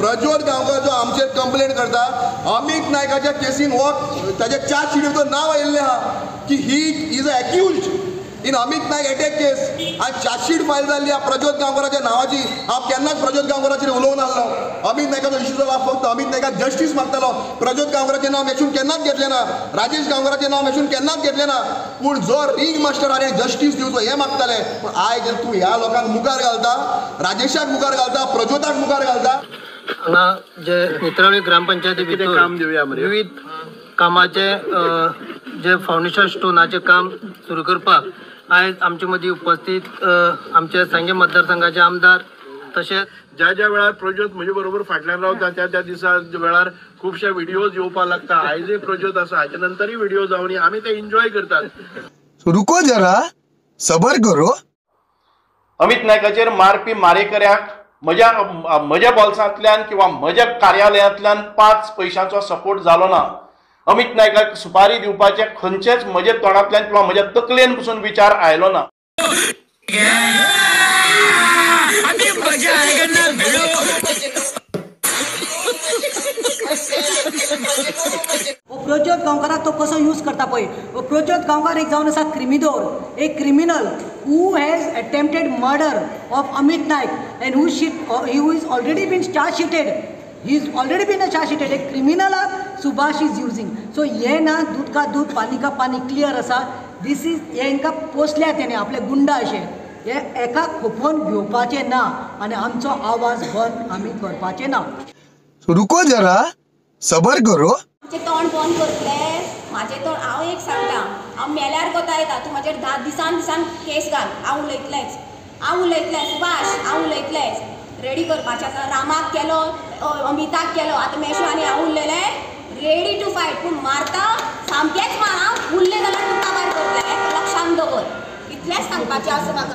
प्रज्वल गांवकर जो आमचेर कंप्लेंट करता, अमित नायकाच्या केसीन हो ताजे चार्ज शीटीचो नाव आयिल्लें आहा की ही is accused in Amit Naik attack case आनी चार्जशीट फायल जाल्ली आहा प्रज्वल गांवकराच्या नांवाची. हांव केन्नाच प्रज्वल गांवकराचेर उलोवंक नासलो. अमित नायकाचो इश्यू जाला, फक्त अमित नायकाक जस्टीस मागतालो. प्रज्वल गांवकराचें नांव मेसून केन्नाच घेतलें ना, राजेश गांवकराचें नांव मेसून केन्नाच घेतलें ना. पूण जो रिंग मास्टर हाणें जस्टीस दिवचो हें मागताले. पूण आयज तूं ह्या लोकांक मुखार घालता, राजेशाक मुखार घालता, प्रज्वताक मुखार घालता. हांगा जे नेत्रावळी ग्रामपंचायती भितर काम दिवया मरे. विविध कामाचे जे फाउंडेशन स्टोनाचे काम सुरू करपाक आयज आमचे मदीं उपस्थित आमचे सांगे मतदारसंघाचे आमदार तशेंच ज्या ज्या वेळार प्रज्योत म्हजे बरोबर फाटल्यान रावता त्या त्या दिसा वेळार खुबशे व्हिडिओज येवपाक लागता. आयजय प्रज्योत आसा, हाचे नंतरय व्हिडिओ जावनी आमी ते एन्जॉय करतात. रुको जरा सबर करो. अमित नायकाचेर मारपी मारेकऱ्याक म्हज्या बॉल्सांतल्यान किंवा म्हज्या कार्यालयांतल्यान 5 पैशांचो सपोर्ट जालो ना. अमित नायकाक सुपारी दिवपाचे खंयचेच म्हज्या तोंडांतल्यान किंवा म्हज्या तकलेन पसून विचार आयलो ना. प्रज्योत गांवकाराक तो कसो यूज करता पळय. प्रज्योत गांवकार एक जावन आसा क्रिमिनल, एक criminal who has attempted murder of Amit Nayak and who is already been charge sheeted. He is already been charge sheeted. एक क्रिमिनलाक सुभाष इज यूजिंग. सो हे ना दूध का दूध पानी का पानी क्लियर आसा. दीस इज हे हांकां पोसल्या तेणे आपले गुंडा अशें. हे एका खोपोवन घेवपाचें ना आनी आमचो आवाज बंद आमी करपाचें ना. रुको जरा सबर करो. तुमचें तोंड बंद करतले. म्हाजें तोंड हांव एक सांगता, हांव मेल्यार कोता येता. तूं म्हाजेर 10 दिसान केस घाल, हांव उलयतलें सुभाष, हांव उलयतलेंच. रेडी करपाचें आसा. रामाक केलो, अमिताक केलो, आतां मेशो आनी हांव उरलेलें रेडी टू फायट. पूण मारता सामकेंच मार. हांव उरलें जाल्यार तुका भायर करतलें, लक्षांत दवर. इतलेंच सांगपाचें आसा म्हाका.